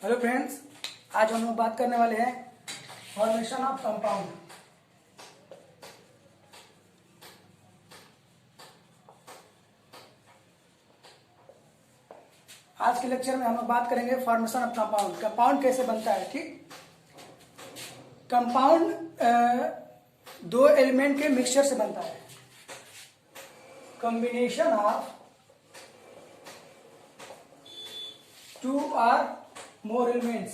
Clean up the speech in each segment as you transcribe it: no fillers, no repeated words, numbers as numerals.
Hello friends, आज हम लोग बात करने वाले हैं फॉर्मेशन ऑफ कंपाउंड। आज के लेक्चर में हम लोग बात करेंगे फॉर्मेशन ऑफ कंपाउंड। कंपाउंड कैसे बनता है। ठीक, कंपाउंड दो एलिमेंट के मिक्सचर से बनता है। Combination of two or more elements,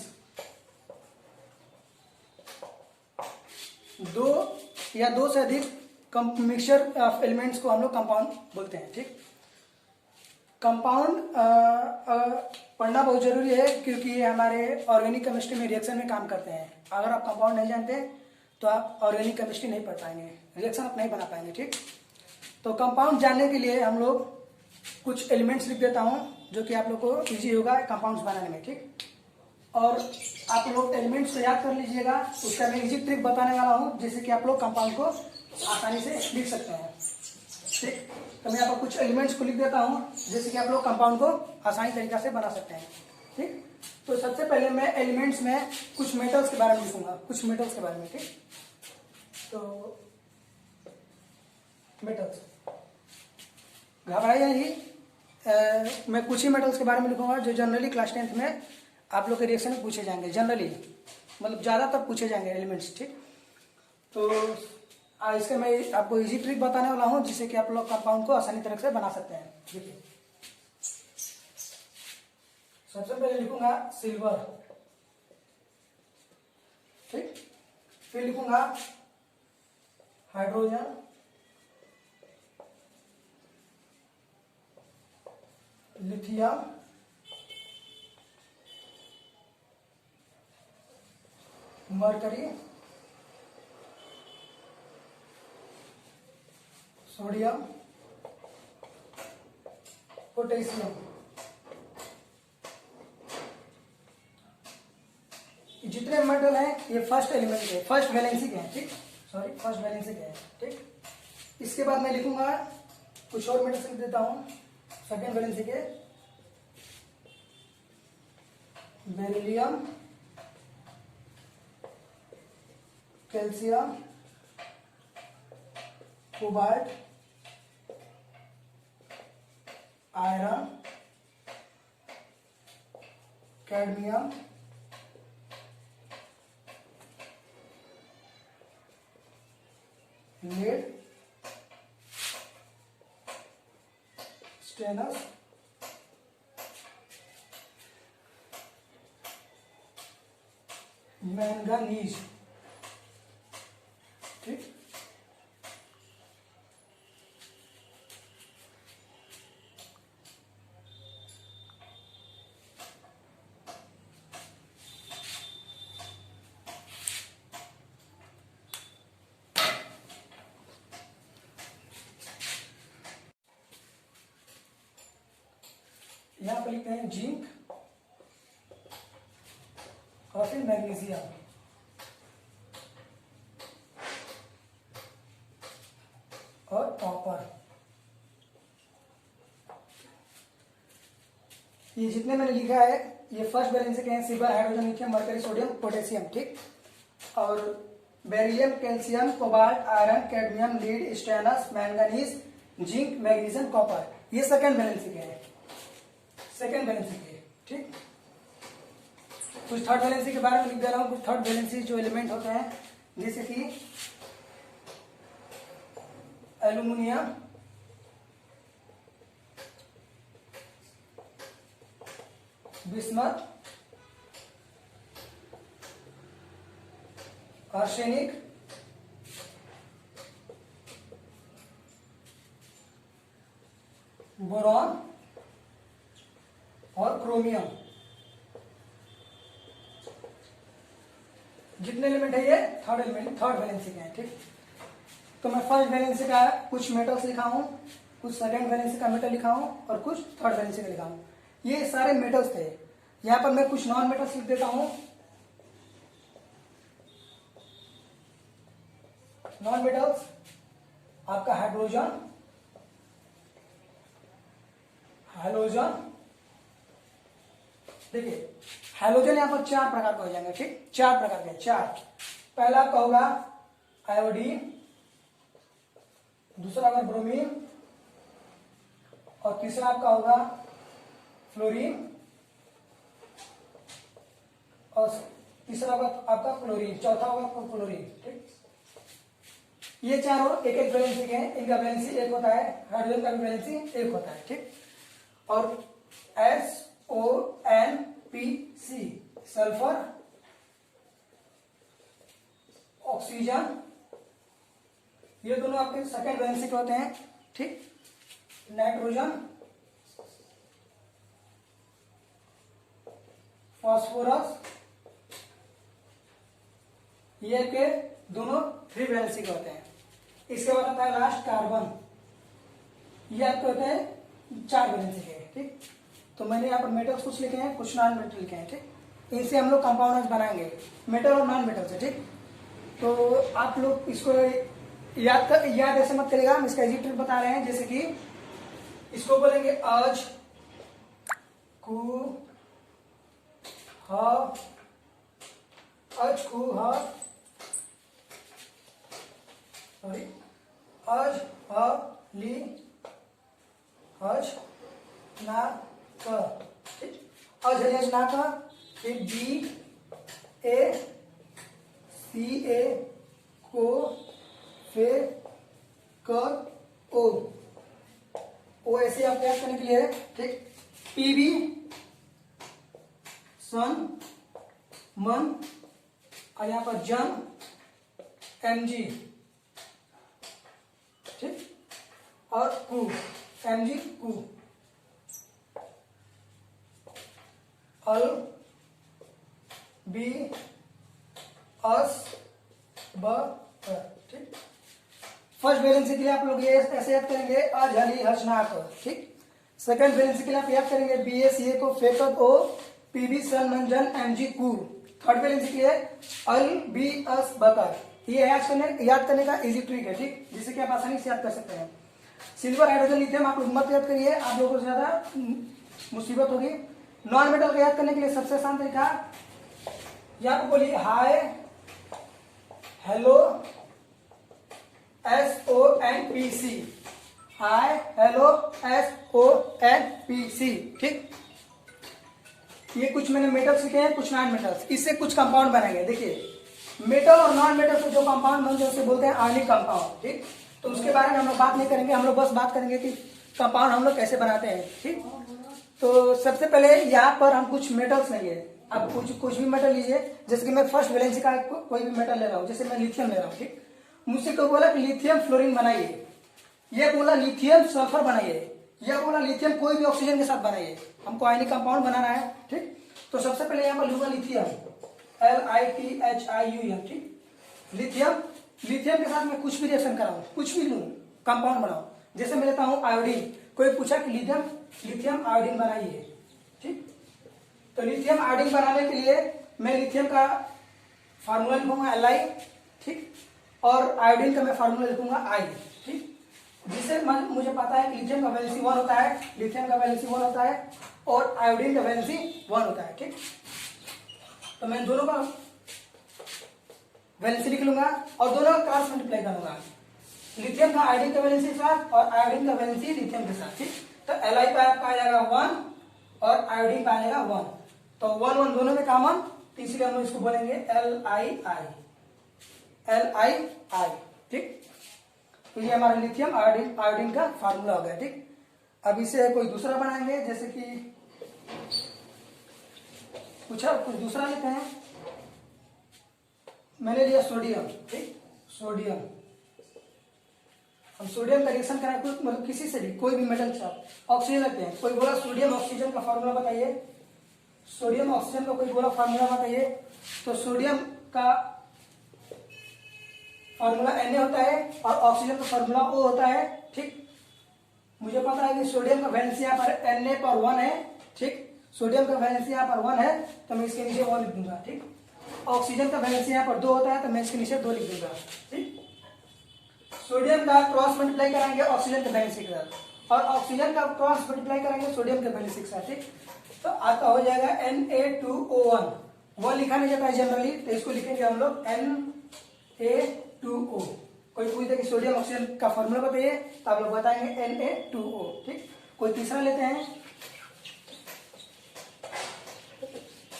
दो या दो से अधिक मिक्सचर ऑफ एलिमेंट्स को हम लोग कंपाउंड बोलते हैं। ठीक, कंपाउंड पढ़ना बहुत जरूरी है क्योंकि ये हमारे ऑर्गेनिक केमिस्ट्री में रिएक्शन में काम करते हैं। अगर आप कंपाउंड नहीं जानते तो आप ऑर्गेनिक केमिस्ट्री नहीं पढ़ पाएंगे, रिएक्शन आप नहीं बना पाएंगे। ठीक, तो कंपाउंड जानने के लिए हम लोग कुछ एलिमेंट्स लिख देता हूँ जो कि आप लोग को इजी होगा कंपाउंड्स बनाने में। ठीक, और आप लोग एलिमेंट्स को याद कर लीजिएगा। उसका मैं इजी ट्रिक बताने वाला हूँ जिससे कि आप लोग कंपाउंड को आसानी से लिख सकते हैं। ठीक, तो मैं यहाँ पर कुछ एलिमेंट्स को लिख देता हूँ जिससे कि आप लोग कंपाउंड को आसानी तरीका से बना सकते हैं। ठीक, तो सबसे पहले मैं एलिमेंट्स में कुछ मेटल्स के बारे में लिखूंगा, कुछ मेटल्स के बारे में। ठीक, तो मेटल्स, घबराइए नहीं, मैं कुछ ही मेटल्स के बारे में लिखूंगा जो जनरली क्लास 10th में आप लोग के रिएक्शन में पूछे जाएंगे। जनरली मतलब ज्यादातर पूछे जाएंगे एलिमेंट्स। ठीक, तो इसका मैं आपको इजी ट्रिक बताने वाला हूं जिससे कि आप लोग कंपाउंड को आसानी तरह से बना सकते हैं। देखिए, सबसे पहले लिखूंगा सिल्वर। ठीक, फिर लिखूंगा hydrogen, lithium, mercury, sodium, potassium. जितने मेटल हैं ये फर्स्ट एलिमेंट के, फर्स्ट वैलेंसी के हैं। ठीक, सॉरी, फर्स्ट वैलेंसी के हैं। ठीक, इसके बाद मैं लिखूंगा कुछ और मेटल्स लिख देता हूं सेकेंड वैलेंसी के। Beryllium, calcium, cobalt, iron, cadmium, lead, stannous, manganese. ठीक, यहां पर लिखते हैं जिंक और फिर मैग्नीशियम। और कॉपर। ये जितने मैंने लिखा है ये फर्स्ट वैलेंसी के हैं। Silver, hydrogen, lithium, mercury, sodium, potassium. ठीक, और beryllium, calcium, cobalt, iron, cadmium, lead, stannous, manganese, zinc, magnesium, copper, ये सेकेंड वैलेंसी के हैं। सेकेंड वैलेंसी के। ठीक, कुछ थर्ड वैलेंसी के बारे में लिख दे रहा हूं। कुछ थर्ड वैलेंसी जो एलिमेंट होते हैं जैसे कि एल्यूमिनियम, बिस्मथ, आर्सेनिक, बोरॉन और क्रोमियम। जितने एलिमेंट है ये थर्ड एलिमेंट, थर्ड वैलेंसी के हैं। ठीक, तो मैं फर्स्ट वैलेंसी का कुछ मेटल्स लिखा हूं, कुछ सेकेंड वैलेंसी का मेटल लिखा हूं और कुछ थर्ड वैलेंसी का लिखा हूं। ये सारे मेटल्स थे। यहां पर मैं कुछ नॉन मेटल्स लिख देता हूं। नॉन मेटल्स आपका हाइड्रोजन, हैलोजन, देखिए हाइड्रोजन यहाँ पर 4 प्रकार के हो जाएंगे, ठीक, 4 प्रकार के, 4। पहला आपका होगा आयोडीन, दूसरा होगा ब्रोमीन, और तीसरा आपका होगा फ्लोरीन, और तीसरा होगा आपका क्लोरीन, चौथा होगा क्लोरीन, ठीक। ये चारों एक एक वैलेंसी के हैं, इनका वैलेंसी 1 होता है, हाइड्रोजन का भी वैलेंसी 1 होता है, ठीक। और SONPC सल्फर, ऑक्सीजन, ये दोनों आपके सेकेंड वैलेंसी के होते हैं, ठीक। नाइट्रोजन, फास्फोरस, ये के दोनों 3 वैलेंसी के होते हैं। इसके बाद आता है लास्ट कार्बन, ये आपके होते हैं 4 वैलेंसी के, ठीक। तो मैंने यहाँ पर मेटल्स कुछ लिखे हैं, कुछ नॉन मेटल लिखे हैं, ठीक। इनसे हम लोग कंपाउंड बनाएंगे, मेटल और नॉन मेटल से, ठीक। तो आप लोग इसको याद ऐसे मत करिएगा, हम इसका इजी ट्रिक बता रहे हैं। जैसे कि इसको बोलेंगे अज, कु, ह, अज, कु, ह, सॉरी, अज, ह, ली, हज, ना, क, ठीक। अज है ना का, फिर बी ए, सी ए, को, फे, क, ओ ऐसे आप याद करने के लिए, ठीक। पीबी, सन, मन, और यहां पर जन, एमजी, ठीक, और कु, एमजी, कु, अल, बी, अस, ब, ठीक। फर्स्ट वैलेंसी के लिए आप लोग ये ऐसे याद करेंगे, अज, हली, हज, ना, क, ठीक। सेकंड वैलेंसी के लिए आप याद करेंगे बी ए, सी ए को, फेकत, ओ, पीबी, सन, मन, जन, एमजी, कु। थर्ड वैलेंसी के लिए अल, बी, अस, बकर। ये याद करने का इजी ट्रिक है, ठीक, जिससे कि आप आसानी से याद कर सकते हैं। सिल्वर, हाइड्रोजन, लिथियम आप लोग मत याद करिए, आप लोगों को ज्यादा मुसीबत होगी। नॉन मेटल को याद करने के लिए सबसे आसान तरीका, या आपको बोलिए हाय, हेलो, SONPC, हाय, हेलो, SONPC, ठीक। ये कुछ मैंने मेटल्स लिखे हैं, कुछ नॉन मेटल्स, इससे कुछ कंपाउंड बनाएंगे। देखिए मेटल और नॉन मेटल से जो कंपाउंड बनते हैं उसे बोलते हैं आयनिक कंपाउंड, ठीक। तो उसके बारे में हम लोग बात नहीं करेंगे, हम लोग बस बात करेंगे कि कंपाउंड हम लोग कैसे बनाते हैं, ठीक। तो सबसे पहले यहाँ पर हम कुछ मेटल्स लेंगे। अब कुछ भी मेटल लीजिए, जैसे कि मैं फर्स्ट वैलेंसी का कोई भी मेटल ले रहा हूँ, जैसे मैं लिथियम ले रहा हूँ, ठीक। मुझसे कोई बोला कि लिथियम फ्लोरीन बनाइए, ये बोला लिथियम सल्फर बनाइए, यह बोला लिथियम कोई भी ऑक्सीजन के साथ बनाइए, हमको आयनिक कंपाउंड बनाना है, ठीक। तो सबसे पहले यहाँ पर लूंगा लिथियम, LITHIUM, ठीक। लिथियम के साथ मैं कुछ भी रिएक्शन कराऊं, कुछ भी लूं, कंपाउंड बनाऊं। जैसे मैं लेता हूं आयोडीन, कोई पूछा कि लिथियम आयोडीन बनाइए, ठीक। तो लिथियम आयोडीन बनाने के लिए मैं लिथियम का फार्मूला लिखूंगा Li, ठीक, और आयोडीन का मैं फार्मूला लिखूंगा I, ठीक। जिससे मुझे पता है कि लिथियम का वैलेंसी 1 होता है, लिथियम का वैलेंसी 1 होता है, और आयोडीन का वैलेंसी 1 होता है, ठीक। तो मैं दोनों का वैलेंसी लिख लूंगा और दोनों का क्रॉस मल्टीप्लाई करूंगा, लिथियम का आयोडीन का वैलेंसी के साथ और आयोडीन का वैलेंसी लिथियम के साथ, ठीक। तो Li पे आपका आ जाएगा 1 और आयोडीन पे आ जाएगा 1, तो 1 1 दोनों में कॉमन, तो इसलिए हम इसको बोलेंगे LiI, ठीक। तो ये हमारा लिथियम आयोडीन का फार्मूला हो गया, ठीक। अब इसे कोई दूसरा बनाएंगे, जैसे कि कुछ दूसरा लेते हैं। मैंने लिया सोडियम, ठीक, सोडियम। हम सोडियम का रिएक्शन कराए मतलब किसी से भी, कोई भी मेटल के साथ। ऑक्सीजन लेते हैं, कोई बोला सोडियम ऑक्सीजन का फार्मूला बताइए, सोडियम ऑक्सीजन का कोई बोला फार्मूला बताइए। तो सोडियम का फार्मूला Na होता है और ऑक्सीजन का फार्मूला O होता है, ठीक। मुझे पता है कि सोडियम का वैलेंसी यहाँ पर Na पर 1 है, ठीक। सोडियम का वैलेंसी यहाँ पर 1 है, तो मैं इसके नीचे 1 लिख दूंगा, ठीक। ऑक्सीजन का वैलेंसी यहाँ पर 2 होता है, तो मैं इसके नीचे 2 लिख दूंगा, ठीक। सोडियम का क्रॉस मल्टीप्लाई कराएंगे ऑक्सीजन के वैलेंसी के साथ, और ऑक्सीजन का क्रॉस मल्टीप्लाई करेंगे सोडियम के वैलेंसी के साथ, ठीक। तो आपका हो जाएगा Na2O1, वो लिखा नहीं जाता है जनरली, तो इसको लिखेंगे हम लोग Na2O। कोई पूछते कि सोडियम ऑक्सीजन का फॉर्मूला बताइए, तो आप लोग बताएंगे Na2O, ठीक। कोई तीसरा लेते हैं,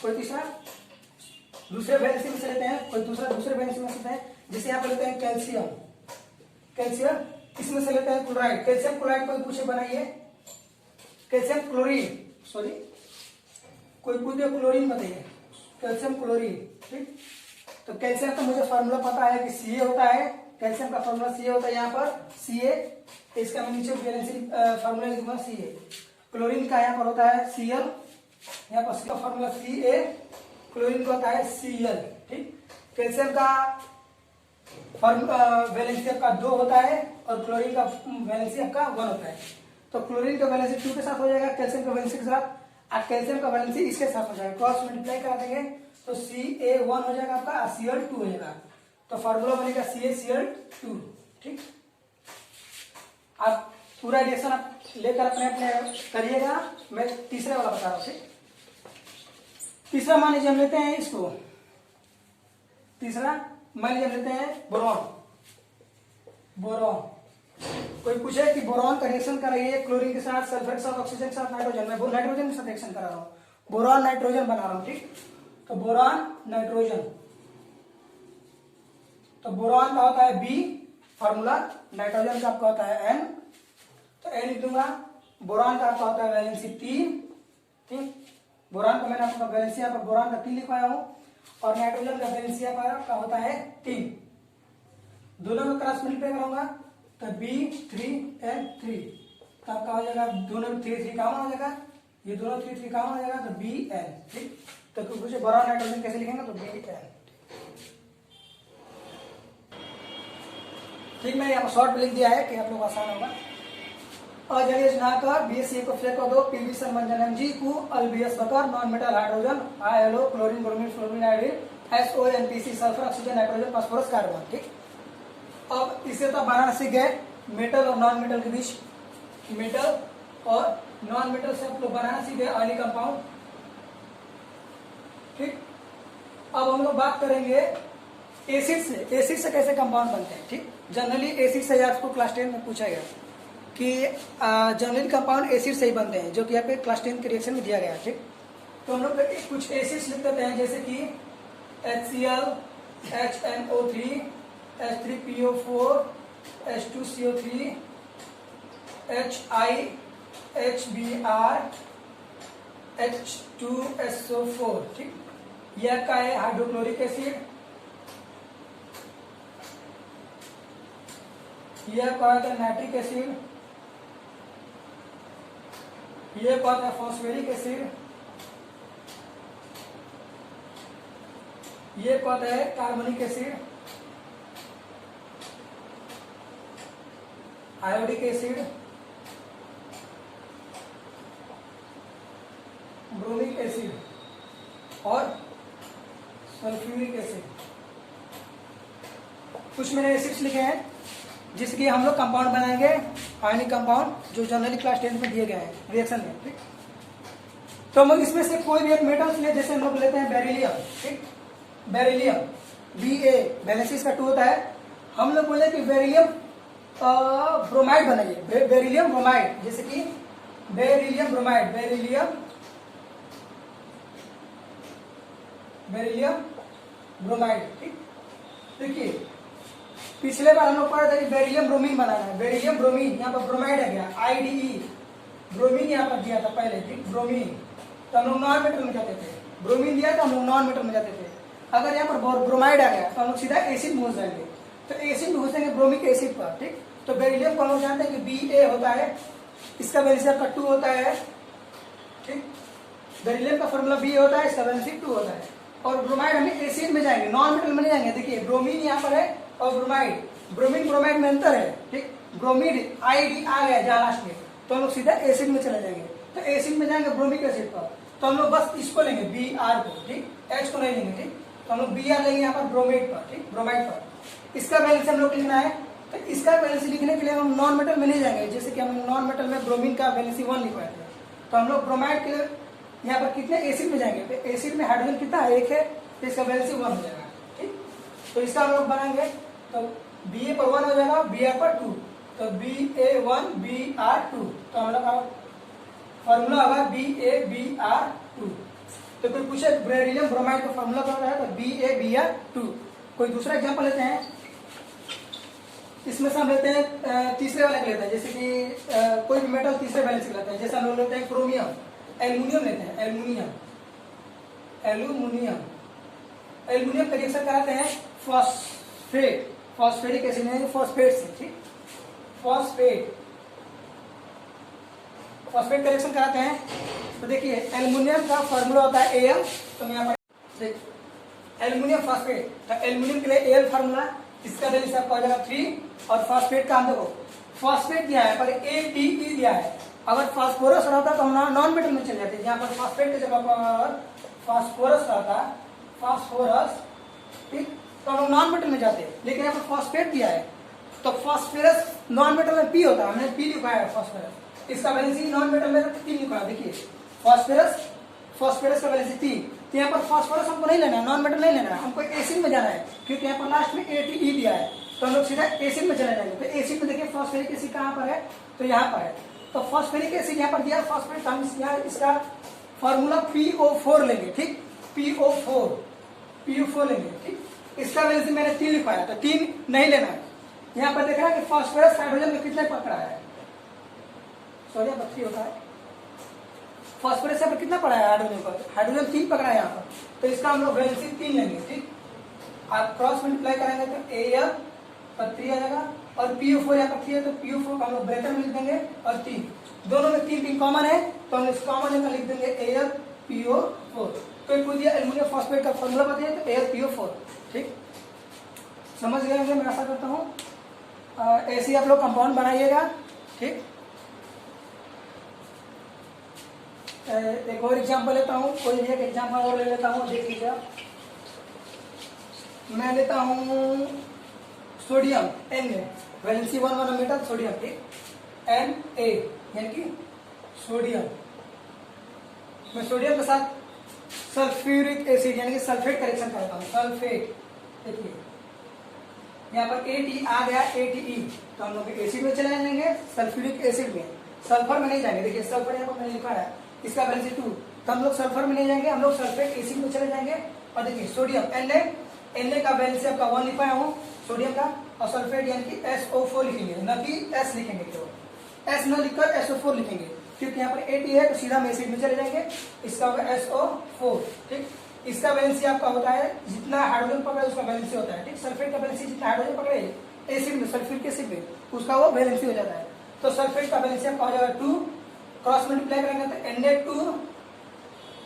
कोई तीसरा दूसरे वैलेंसी में से लेते हैं, कोई दूसरे वैलेंसी में से लेते हैं। जैसे यहाँ पे लेते हैं कैल्शियम, इसमें से लेते हैं क्लोराइड, कैल्शियम क्लोराइड। कोई पूछे बनाइए, कैल्शियम क्लोरीन, सॉरी कोई पूछे क्लोरीन बताइए, कैल्शियम क्लोरीन, ठीक। तो कैल्शियम का मुझे फॉर्मूला पता है कि Ca होता है, कैल्शियम का फॉर्मूला Ca होता है यहाँ पर Ca, इसका मैं नीचे वैलेंसी फॉर्मूला लिखूंगा Ca। क्लोरीन का यहाँ पर होता है Cl, यहाँ पर इसका फॉर्मूला Ca, क्लोरीन का होता है Cl, ठीक। कैल्शियम का वैलेंसी आपका 2 होता है और क्लोरीन का वैलेंसी आपका 1 होता है। तो क्लोरीन का वैलेंसी 2 के साथ हो जाएगा, कैल्शियम का वैलेंसी के साथ, और कैल्शियम का वैलेंसी इसके साथ हो जाएगा, क्रॉस मल्टीप्लाई करा देंगे तो Ca1 हो जाएगा आपका, Cl2 हो जाएगा। तो फॉर्मूला बनेगा CaCl2, ठीक। आप पूरा रिएक्शन आप लेकर अपने अपने करिएगा, मैं तीसरे वाला बता रहा हूँ, ठीक। तीसरा मान लीजिए हम लेते हैं इसको, तीसरा मान लीजिए हम लेते हैं बोरॉन। कोई पूछे कि बोरॉन का रिएक्शन कराइए क्लोरीन के साथ, सल्फर के साथ, ऑक्सीजन के साथ, नाइट्रोजन, मैं नाइट्रोजन के साथ रिएक्शन करा रहा हूँ, बोरॉन नाइट्रोजन बना रहा हूँ, ठीक। तो बोरॉन नाइट्रोजन, तो बोरॉन का होता है B फॉर्मूला, नाइट्रोजन का आपका होता है N, तो N लिख दूंगा। बोरॉन का आपका होता है वैलेंसी 3, ठीक। बोरॉन का मैंने आपका वैलेंसी यहाँ पर बोरॉन का 3 लिखवाया हूँ, और नाइट्रोजन का वैलेंसी आपका होता है 3। दोनों में क्रॉस मल्टीप्लाई करूंगा तो B3N3, तो आपका हो जाएगा, दोनों में 3 कॉमन हो जाएगा, ये दोनों 3 कॉमन हो जाएगा, तो Bn, ठीक। तो कुछ बोरॉन नाइट्रोजन कैसे लिखेंगे, तो Bn, ठीक। मैंने यहाँ पर शॉर्ट में लिख दिया है कि आप लोग आसान होगा। और जलिए सुनाकर BSC को फ्लेक कर दो, PV संबंधन Mg को अल्बियस बकर, non metal hydrogen, HLO, chlorine, bromine, fluorine, iodine, SO, NPC, sulphur, oxygen, nitrogen, phosphorus, carbon, ठीक। अब इसे तो बनाना सीख गए मेटल और नॉन मेटल के बीच, मेटल और नॉन मेटल से आप लोग बनाना सीख गए ऑयली कंपाउंड, ठीक। अब हम लोग बात करेंगे एसिड से कैसे कंपाउंड बनते हैं, ठीक। जनरली एसिड से आपको क्लास 10 में पूछा गया कि जनरली कंपाउंड एसिड से ही बनते हैं, जो कि यहाँ पे क्लास 10 के रिएक्शन में दिया गया है, ठीक। तो हम लोग कुछ एसिड्स लिख देते हैं, जैसे कि HCl, HNO3, H3PO4, H2CO3, HiHBr, H2SO4, ठीक। यह का है हाइड्रोक्लोरिक एसिड, यह कौन है नाइट्रिक एसिड, यह कौन है फॉस्फेरिक एसिड, यह कौन है कार्बनिक acid, iodic acid, bromic acid और सल्फ्यूरिक एसिड। कुछ मैंने एसिड्स लिखे हैं जिसकी हम लोग कंपाउंड बनाएंगे, आयनिक कंपाउंड, जो जनरली क्लास 10 में दिए गए हैं रिएक्शन में, ठीक। तो हम लोग इसमें से कोई भी एक मेटल्स ले, जैसे हम लोग लेते हैं बेरिलियम, ठीक। बेरिलियम Ba, वैलेंसी इसका 2 होता है। हम लोग बोले कि बेरिलियम ब्रोमाइड बनाइए, बेरिलियम ब्रोमाइड, जैसे कि बेरिलियम ब्रोमाइड, बेरिलियम ब्रोमाइड, ठीक। देखिए पिछले बार हम लोग पढ़ा था कि बेरिलियम ब्रोमीन बनाना है, बेरिलियम ब्रोमीन, यहाँ पर ब्रोमाइड आ गया, IDE, ब्रोमीन यहाँ पर दिया था पहले, ठीक। ब्रोमीन तो हम लोग नॉन मेटल में जाते थे, ब्रोमीन दिया तो हम लोग नॉन मेटल में जाते थे। अगर यहाँ पर ब्रोमाइड आ गया तो हम लोग सीधा एसिड में घुस जाएंगे, तो एसिड में घुसेंगे ब्रोमिक एसिड पर, ठीक। तो बेरिलियम को हम लोग जानते हैं कि Ba होता है, इसका वैलेंसी आपका 2 होता है, ठीक। बेरिलियम का फॉर्मूला B होता है, इसका वैलेंसी 2 होता है। और ब्रोमाइड हमें एसिड में जाएंगे, नॉन मेटल में नहीं जाएंगे। देखिए ब्रोमीन यहाँ पर है और ब्रोमाइड, ब्रोमीन ब्रोमाइड में अंतर है, ठीक। ब्रोमीड ID आ गया जहाँ लास्ट में, तो हम लोग सीधा एसिड में चले जाएंगे। तो एसिड में जाएंगे ब्रोमिक एसिड पर, तो हम लोग बस इसको लेंगे Br को, ठीक। H को नहीं लेंगे, ठीक। तो हम लोग Br लेंगे यहाँ पर ब्रोमाइड पर, ठीक, ब्रोमाइड पर। इसका वैलेंसी हम लोग लिखना है तो इसका वैलेंसी लिखने के लिए हम नॉन मेटल में नहीं जाएंगे, जैसे कि हम नॉन मेटल में ब्रोमीन का वैलेंसी 1 लिखवाए थे, तो हम लोग ब्रोमाइड के लिए यहाँ पर कितने एसिड में जाएंगे, तो एसिड में हाइड्रोजन कितना है, 1 है, तो इसका वैलेंसी 1 हो जाएगा। ठीक, तो इसका हम लोग बनाएंगे, तो Ba पर 1 हो जाएगा, Br पर 2, तो Ba1 Br2, तो हम लोग फॉर्मूला होगा BaBr2। तो कोई पूछे बेरिलियम ब्रोमाइड का फॉर्मूला क्या होता है, तो BaBr2। कोई दूसरा एग्जांपल लेते हैं, इसमें से हम लेते हैं तीसरे वाले के लेते हैं, जैसे कि कोई भी मेटल तीसरे वैलेंसी के लेते हैं, जैसे हम लोग लेते हैं क्रोमियम, एल्यूमिनियम लेते हैं, एल्यूमिनियम का रिएक्शन कराते हैं फॉस्फेटिक एसिड में, फॉस्फेट से। ठीक, फॉस्फेट का रिएक्शन कराते हैं, तो देखिए एल्यूमिनियम का फॉर्मूला होता है Al, तो मैं यहाँ पर एल्यूमिनियम फॉस्फेट, तो एल्यूमिनियम के लिए Al फॉर्मूला, इसका वैल्यू आपका हो जाएगा 3, और फॉस्फेट का हम देखो फॉस्फेट दिया है पर ATE दिया है, अगर फास्फोरस रहता तो हम नॉन मेटल में चले जाते, यहाँ पर फॉस्फेट की जगह पर फास्फोरस रहता, फास्फोरस, ठीक, तो हम नॉन मेटल में जाते, लेकिन यहाँ पर फॉस्फेट दिया है, तो फॉस्फोरस नॉन मेटल में P होता है, हमने P लिखा है फॉस्फोरस, इसका वैलेंसी नॉन मेटल में 3 लिखा है। देखिए फॉस्फोरस का वैलेंसी 3, तो यहाँ पर फॉस्फोरस हमको नहीं लेना है, नॉन मेटल नहीं लेना है, हमको एसिड में जाना है, क्योंकि यहाँ पर लास्ट में ATE दिया है, तो हम लोग सीधा एसिड में चले जाएंगे। तो एसिड में देखिए फॉस्फेरिक एसिड कहाँ पर है, तो यहाँ पर है, तो फॉस्फेरिक एसिड यहाँ पर दिया है फॉस्फेट, हम यहाँ इसका फॉर्मूला PO4 लेंगे। ठीक, PO4 लेंगे। ठीक, इसका वैलेंसी मैंने 3 लिखवाया, तो 3 नहीं लेना है। यहाँ पर देख रहा है कि फॉस्फोरस हाइड्रोजन में कितने पकड़ा है, सोडियम 32 होता है, फॉस्फोरस यहाँ पर कितना पड़ा है हाइड्रोजन पर, हाइड्रोजन 3 पकड़ा है यहाँ पर, तो इसका हम लोग वैलेंसी 3 लेंगे। ठीक, आप क्रॉस मल्टीप्लाई करेंगे तो Al पर 3 आ जाएगा, और PO4 यहाँ पर 3 है, तो PO4 का हम लोग ब्रैकेट में लिख देंगे, और 3 दोनों में 3 कॉमन है, तो हम इस कॉमन में लिख देंगे AlPO4। तो पूछ दिया एल्यूमिनियम फॉस्फेट का फॉर्मूला बताइए, तो AlPO4। ठीक, समझ गए होंगे, मैं आशा करता हूँ। ऐसे ही आप लोग कंपाउंड बनाइएगा। ठीक, एक और एग्जांपल लेता हूँ, कोई एक एग्जांपल और ले लेता हूँ, देख लीजिए। मैं लेता हूँ sodium Na, valency 1 metal sodium. ठीक, Na यानी कि सोडियम, मैं सोडियम के साथ सल्फ्यूरिक एसिड यानी कि सल्फेट का रिएक्शन करता हूँ, सल्फेट। देखिए यहाँ पर AT आ गया, ATE, तो हम लोग एसिड में चले जाएंगे, सल्फ्यूरिक एसिड में, सल्फर में नहीं जाएंगे। देखिए सल्फर यहाँ पर मैंने लिखा है, इसका वैलेंसी 2, तो हम लोग सल्फर में नहीं जाएंगे, हम लोग सल्फेट एसिड में चले जाएंगे। और देखिए सोडियम Na का वैलेंसी आपका 1 लिखा हूँ सोडियम का, और सल्फेट यानी कि SO4 लिखेंगे, न कि S लिखेंगे, केवल S न लिखकर SO4 लिखेंगे, क्योंकि यहाँ पर AT है तो सीधा हम एसिड में चले जाएंगे, इसका होगा SO4। ठीक, इसका वैलेंसी आपका होता है जितना हाइड्रोजन पकड़े उसका वैलेंसी होता है। ठीक, सल्फेट का वैलेंसी जितना हाइड्रोजन पकड़े एसिड में, सल्फ्यूरिक एसिड में, उसका वो वैलेंसी हो जाता है। तो सल्फेट का वैलेंसी आपका हो जाएगा 2, क्रॉस मल्टीप्लाई करेंगे तो Na2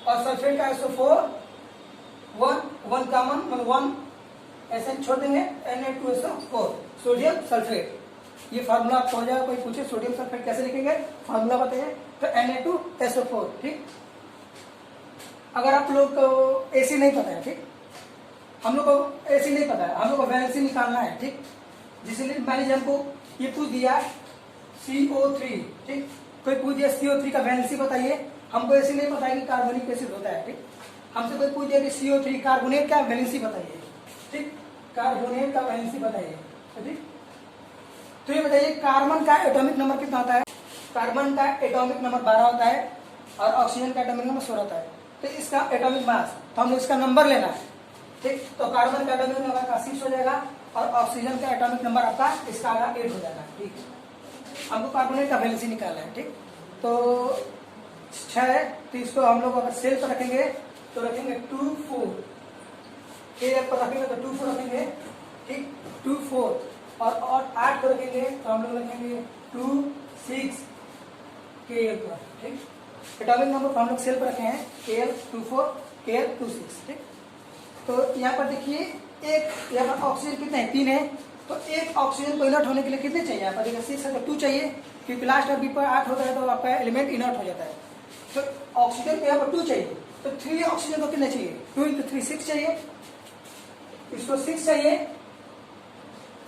और सल्फेट का SO4, 1 कॉमन, मतलब 1 ऐसे छोड़ देंगे, Na2SO4, सोडियम सल्फेट। ये फार्मूला आपको हो जाएगा। कोई पूछे सोडियम सल्फेट कैसे लिखेंगे, फार्मूला बताइए, तो Na2SO4। ठीक, अगर आप लोग को एसी नहीं पता है, ठीक, हम लोग को एसी नहीं पता है, हम लोग को वैलेंसी निकालना है। ठीक, जिसलिए मान लीजिए हमको ये पूछ दिया CO3, ठीक, कोई पूछ दिया CO3 का वैलेंसी बताइए, हमको ऐसे नहीं पता है कि कार्बोनिक एसिड होता है। ठीक, हमसे कोई पूछ दिया कि CO3 कार्बोनेट का वैलेंसी बताइए। ठीक, कार्बोनेट का वैलेंसी बताइए। ठीक, तो ये बताइए कार्बन का एटॉमिक नंबर कितना होता है, कार्बन का एटॉमिक नंबर 12 होता है, और ऑक्सीजन का एटॉमिक नंबर 16 होता है। तो इसका एटॉमिक मास, तो हम इसका नंबर लेना है। ठीक, तो कार्बन का एटॉमिक नंबर का 6 हो जाएगा, और ऑक्सीजन का एटॉमिक नंबर आपका इसका 8 हो जाएगा। ठीक, हमको कार्बोनेट का वैलेंसी निकालना है। ठीक, तो 6 है, तो इसको हम लोग अगर सेल पर रखेंगे तो रखेंगे 2 4, पर रखेंगे तो 2 4 रखेंगे। ठीक, 2 4, और 8 को रखेंगे तो हम लोग रखेंगे 2 6 Kl पर। ठीक, एटॉमिक नंबर को हम लोग सेल पर रखे हैं Kl24 Kl26। ठीक, तो यहाँ पर देखिए एक यहाँ पर ऑक्सीजन कितने हैं, 3 है, तो एक ऑक्सीजन को इनर्ट होने के लिए कितने चाहिए, यहाँ पर देखिए 6 है तो 2 चाहिए, क्योंकि लास्ट अभी पर 8 होता है तो आपका एलिमेंट इनर्ट हो जाता है। तो ऑक्सीजन को यहाँ पर 2 चाहिए, तो 3 ऑक्सीजन को कितने चाहिए, 2 × 3 6 चाहिए, इसको 6 चाहिए,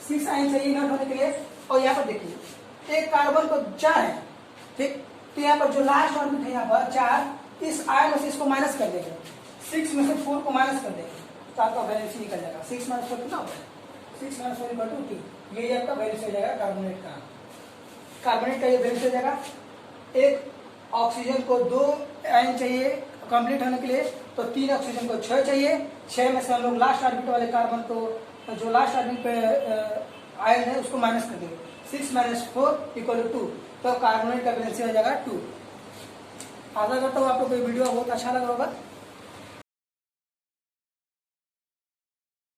6 आयन चाहिए इनर्ट होने के लिए। और यहाँ पर देखिए एक कार्बन को 4 है, ठीक, तो यहाँ पर जो लास्ट ऑर्बिट है यहाँ पर 4, इस आयन में से इसको माइनस कर देंगे, 6 में से 4 को माइनस कर देंगे तो आपका वैलेंसी निकल जाएगा। 6 माइनस 4 कितना होगा, 6 माइनस 4 इक्वल टू 2। यही आपका वैल्यूस हो जाएगा कार्बोनेट का। कार्बोनेट का ये वैल्यूस हो जाएगा। एक ऑक्सीजन को 2 आयन चाहिए कंप्लीट होने के लिए, तो 3 ऑक्सीजन को 6 चाहिए। 6 में से हम लोग लास्ट ऑर्बिट वाले कार्बन को, जो लास्ट ऑर्बिट पे आयन है उसको माइनस कर देंगे। 6 माइनस 4 इक्वल टू 2, तो कार्बोनेट का वैलेंसी हो जाएगा 2। आशा करता हूँ आपको कोई वीडियो बहुत अच्छा लगा होगा।